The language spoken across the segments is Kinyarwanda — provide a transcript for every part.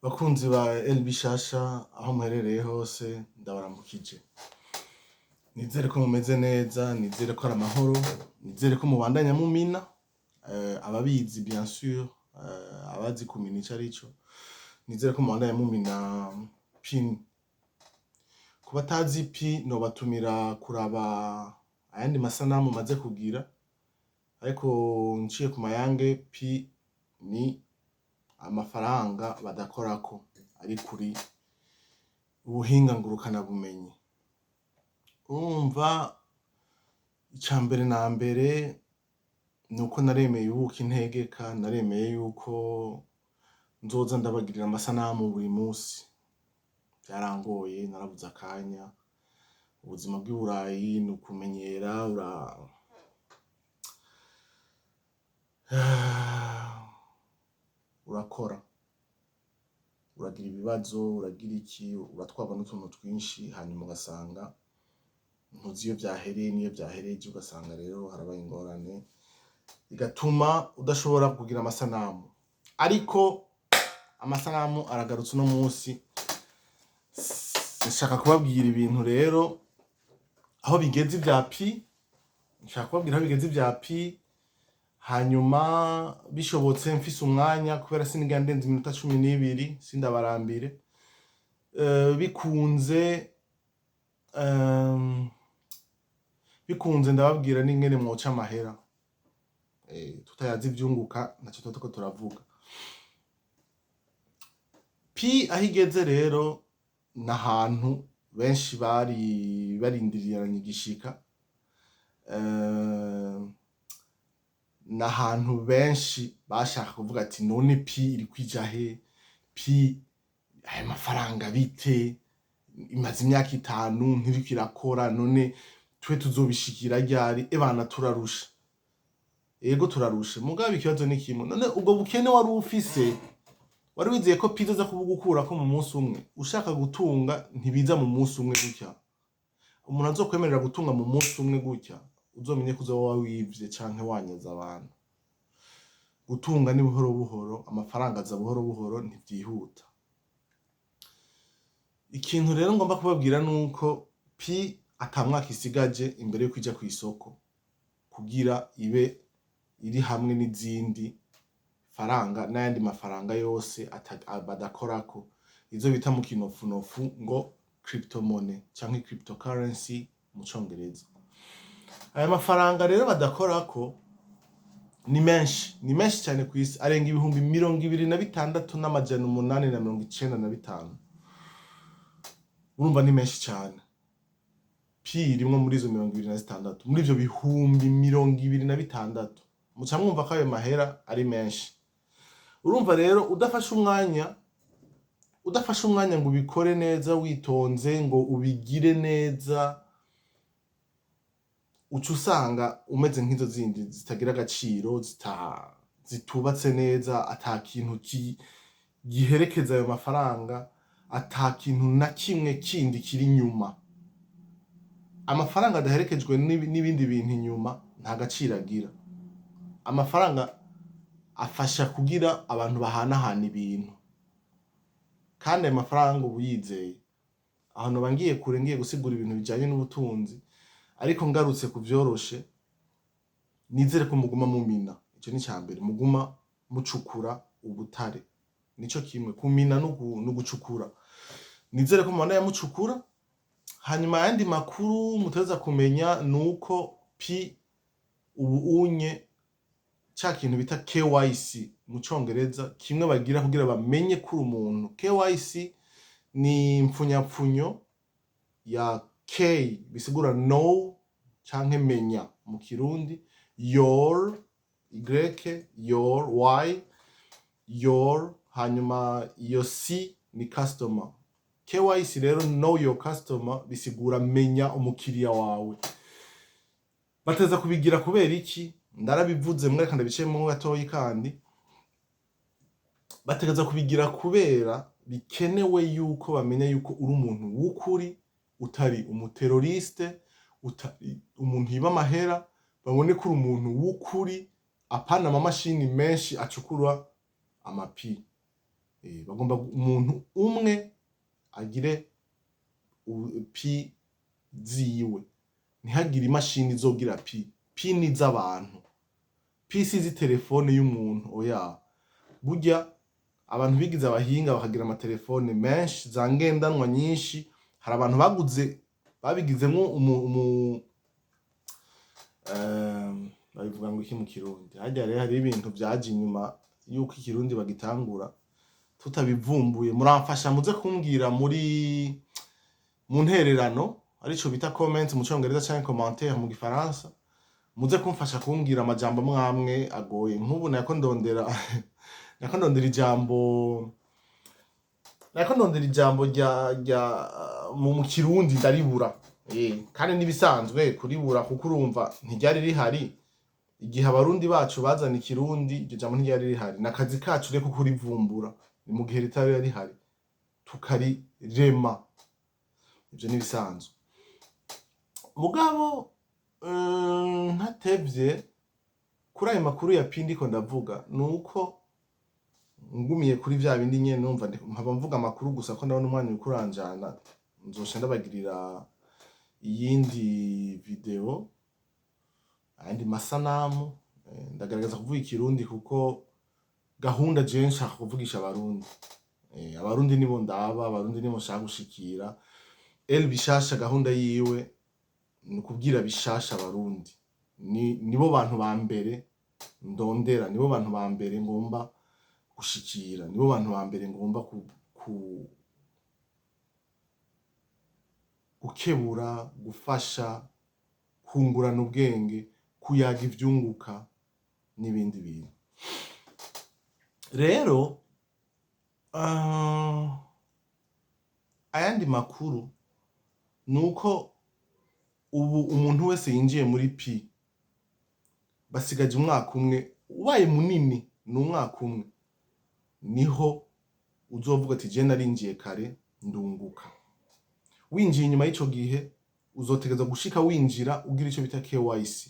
Bakunzi ba El Bishasha aho muherereye hose ndabaramukije. Nizere ko mumeze neza, nizere ko ari amahoro, nizere ko mubandanya mumina. Ababizi bien sûr, abazi kumina ico arico. Nizere ko mubandanya mumina pin. Ku batazi pi nobatumira kuraba ayandi masanamu maze kugira. Ariko nciye ku mayange pi ni amafaranga badakorako ari kuri ubuhinga ngurukana bumenyi. Urumva icambere na mbere nuko naremeye ubuki integeka, naremeye yuko nzoza ndabagirira amasanamu buri musi. Vyarangoye, narabuze akanya. Ubuzima bw'i Burayi ni ukumenyera, urakora, uragira ibibazo, uragira iki, uratwarwa n'utuntu twinshi, hanyuma ugasanga ntuzi iyo vyahereye n'iyo vyahereje, ugasanga rero harabaye ingorane, bigatuma udashobora kugira amasanamu. Ariko amasanamu aragarutse uno musi. Nshaka kubabwira ibintu rero aho bigeze ivya pi, nshaka kubabwira aho bigeze ivya pi, hanyuma bishobotse mfise umwanya kubera siniga ndenze iminota 12 sindabarambire. Bikunze ndababwira n'ingene mwoca amahera. Tutayazi ivyunguka naco turiko turavuga. Pi aho igeze rero n'ahantu benshi bari barindiriranye igishika. N'ahantu benshi bashaka kuvuga ati none pi iri kwija he? Pi aya mafaranga bite? Imaze imyaka 5 ntiriko irakora, none twe tuzobishikira ryari? Ebana turarusha. Ego turarushe, mugabe ikibazo ni kimwe. None ubwo bukene wari ufise, wari wizeye ko pi izoza kubugukurako mu munsi umwe? Ushaka gutunga ntibiza mu munsi umwe gutya. Umuntu azokwemerera gutunga mu munsi umwe gutya, uzomenye ko uzoba wivye canke wanyaze abantu. Gutunga ni buhoro buhoro, amafaranga aza buhoro buhoro, ntivyihuta. Ikintu rero ngomba kubabwira nuko pi ata mwaka isigaje imbere yo kwija kw'isoko, kugira ibe iri hamwe n'izindi faranga n'ayandi mafaranga yose badakorako, izo bita mu kinofunofu ngo crypto money canke cryptocurrency mu congereza. Aya mafaranga rero badakorako ni menshi cyane kw'isi, arenga ibihumbi 26,895. Urumva ni menshi cyane. Pi irimwo muri izo 26, muri ivyo bihumbi 26. Muca mwumva ko ayo mahera ari menshi. Urumva rero udafashe umwanya ngo ubikore neza witonze, ngo ubigire neza, uca usanga umeze nk'izo zindi zitagira agaciro, zitubatse neza, ata kintu giherekeza ayo mafaranga, ata kintu na kimwe kindi kiri inyuma. Amafaranga adaherekejwe n'ibindi bintu inyuma nta gaciro agira. Amafaranga afasha kugira abantu bahanahana ibintu, kandi ayo mafaranga uba uyizeye. Aho noba ngiye kure, ngiye gusigura ibintu bijanye n'ubutunzi, ariko ngarutse ku vyoroshe, nizere ko muguma mumina. Ico ni icambere, muguma mucukura ubutare. Nico kimwe, kumina no gucukura. Nizere ko mubandanya mucukura. Hanyuma ayandi makuru muteza kumenya nuko pi ubu unye ca kintu bita KYC mu congereza, kimwe bagira kugira bamenye kuri umuntu. KYC ni mpfunyapfunyo ya K bisigura know canke menya mu Kirundi, your Y, your Y, your, hanyuma iyo C ni customer. KYC rero know your customer bisigura menya umukiriya wawe. Bateza kubigira kubera iki? Ndarabivuze mwereka ndabiciyemo gatoyi kandi. Bategeza kubigira kubera bikenewe yuko bamenya yuko uri umuntu w'ukuri, utari umuteroriste, utari umuntu yiba amahera, babone ko uri umuntu w'ukuri, apana amamashini menshi acukura amapi. bagomba umuntu umwe agire pi ziwe, ntihagire imashini izogira pi ni z'abantu, pi si z'itelefone y'umuntu oya. Burya abantu bigize abahinga bakagira amatelefone menshi za ngendanwa nyinshi, hari abantu babigizemo babivuga ngo iki mu Kirundi, harya rero hari ibintu vyaje inyuma yuko ikirundi bagitangura tutabivumbuye. Muramfasha muze kumbwira mu ntererano, arico bita comment mu Congereza canke commentaire mu Gifaransa, muze kumfasha kumbwira amajambo mwamwe agoye. Nk'ubu nako ndondera ijambo rya mu Kirundi ndaribura. Kandi nibisanzwe kuribura kuko urumva ntiryari rihari igihe abarundi bacu bazana ikirundi, iryo jambo ntiryari rihari. Nakazi kacu reko kurivumbura ni mu gihe ritari rihari tukarirema, ivyo nibisanzwe. Mugabo ntatevye kuri ayo makuru ya pi ndiko ndavuga, nuko ngumiye kuri vya bindi nyene numva nkaba mvuga amakuru gusa ko ndabona umwanya uriko uranjana. Nzoca ndabagirira iyindi video, ayandi masanamu, ndagaragaza kuvuga ikirundi kuko gahunda je nshaka kuvugisha abarundi. Abarundi nibo ndaba, abarundi nibo nshaka gushikira. Bishasha gahunda yiwe ni ukubwira bishasha abarundi, nibo bantu ba mbere ndondera, nibo bantu ba mbere ngomba gushikira, nibo bantu ba mbere ngomba gukebura, gufasha, kungurana ubwenge, kuyaga ivyunguka n'ibindi bintu. Rero ayandi makuru nuko ubu umuntu wese yinjiye muri pi basigaje umwaka umwe, ubaye munini ni umwaka umwe, niho uzovuga ati je narinjiye kare ndunguka. Winjiye inyuma y'ico gihe uzotegeza gushika winjira ugira ico bita KYC.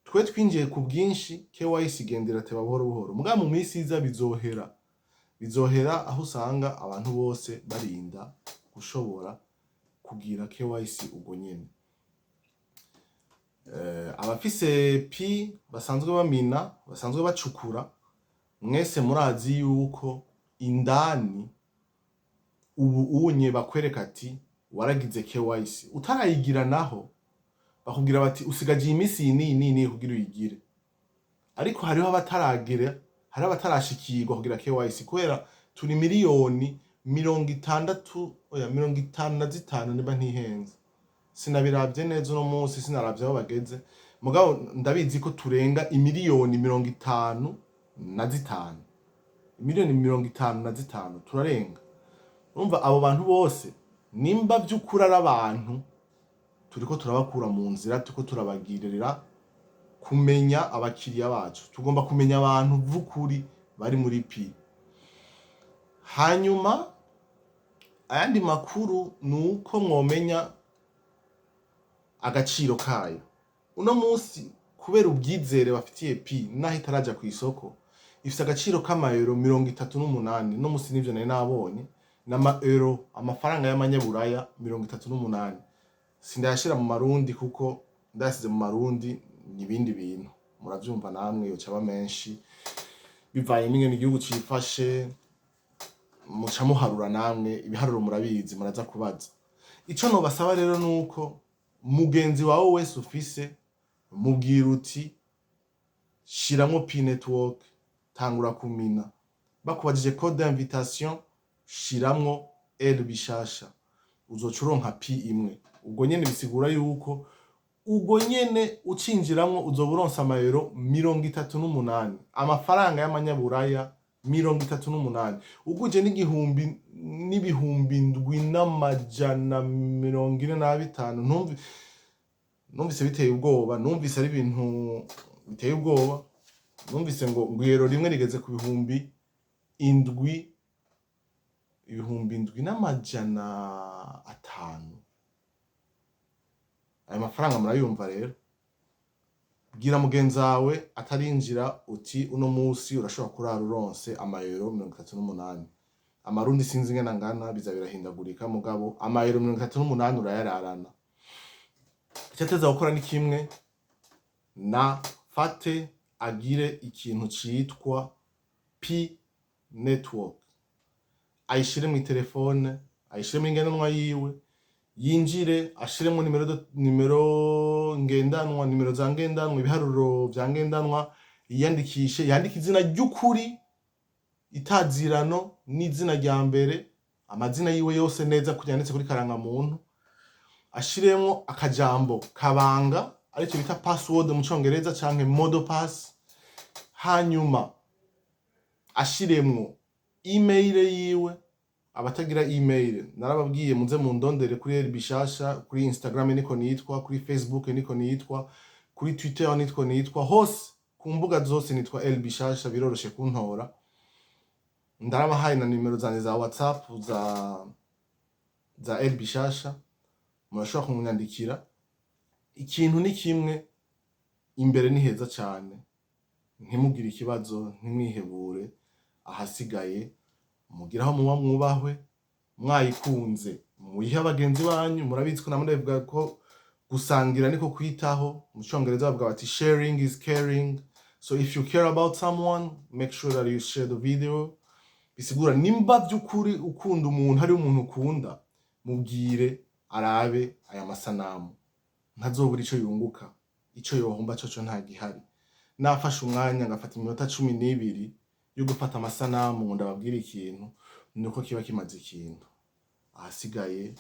Twe twinjiye ku bwinshi, KYC igendera teba buhoro buhoro, muga mu minsi iza bizohera aho usanga abantu bose barinda gushobora kugira KYC ubwo nyene. Abafise pi basanzwe bamina, basanzwe bacukura, mwese murazi yuko indani ubu unye bakwereka ati waragize KYC. Utarayigira naho bakubwira bati usigaje imisi nini kugira uyigire. Ariko hariho abataragera, hari abatarashikirwa kugira KYC kubera turi miliyoni 55 niba ntihenze. Sinabiravye neza uno munsi, sinaravye aho bageze, mugabo ndabizi ko turenga imiliyoni 55, imiliyoni 55 turarenga. Urumva abo bantu bose nimba vy'ukuri ari abantu turiko turabakura mu nzira, turiko turabagirira kumenya abakiriya bacu. Tugomba kumenya abantu v'ukuri bari muri pi. Hanyuma ayandi makuru nuko mwomenya agaciro kayo. Uno munsi kubera ubwizere bafitiye pi naho itaraja ku isoko, ifise agaciro k'amayero 38. No munsi nivyo nari nabonye n'amayero, amafaranga y'amanyaburaya 38. Sindayashira mu marundi kuko ndayasize mu marundi n'ibindi bintu, muravyumva namwe yoca aba menshi bivaye n'ingene igihugu cifashe, muca muharura namwe ibiharuro murabizi, muraza kubaza. Ico nobasaba rero nuko mugenzi wawe wese ufise mubwira uti shiramwo pi network, tangura kumina. Bakubajije code d'invitation, shiramwo bishasha, uzoca uronka pi imwe. Ubwo nyene bisigura yuko ubwo nyene ucinjiramwo uzoba uronse amayero 38, amafaranga y'amanyaburaya 38. Uguje n'ibihumbi 745, numvise biteye ubwoba, numvise ari ibintu biteye ubwoba. Numvise ngo iyero rimwe rigeze ku bihumbi 7,500. Ayo mafaranga murayumva rero. bwira mugenzi wawe atarinjira uti uno musi urashobora kurara uronse amayero 38, amarundi sinzi ingene angana biza birahindagurika mugabo amayero 38 urayararana. Icyo ateza gukora ni kimwe, na fate agire ikintu citwa P network, ayishire mu telefone, ayishire mu ngendanwa yiwe, yinjire ashiremo nimero ngendanwa, nimero za ngendanwa, ibiharuro vya ngendanwa, yiyandikishe, yandike izina ry'ukuri, itazirano n'izina rya mbere, amazina yiwe yose neza kuyanditse kuri karangamuntu, ashiremo akajambo kabanga aricyo bita password mu Congereza canke modo pass, hanyuma ashiremwo email yiwe. Abatagira email narababwiye muze mu ndondere kuri El Bishasha, kuri Instagram niko nitwa, kuri Facebook niko nitwa, kuri Twitter niko nitwa, hose ku mbuga zose nitwa El Bishasha, biroroshe kuntora. Ndarabahaye na nimero zanje za WhatsApp za El Bishasha, murashobora kumunyandikira. Ikintu ni kimwe, imbere ni heza cyane, ntimugire ikibazo, ntimwihebure, ahasigaye mugiraho muba mwubahwe, mwayikunze muyihe abagenzi banyu. Murabizi ko namwe ndavuga ko gusangira niko kwitaho, mu Congereza bavuga bati sharing is caring. So if you care about someone, make sure that you share the video. Bisigura nimba by'ukuri ukunda umuntu, hari umuntu ukunda, mubwire arabe aya masanamu, ntazobura ico yunguka, ico yohomba coco nta gihari. Nafashe umwanya ngafata iminota 12 yo gufata amasanamu ngo ndababwire ikintu, nuko kiba kimaze ikintu. Ahasigaye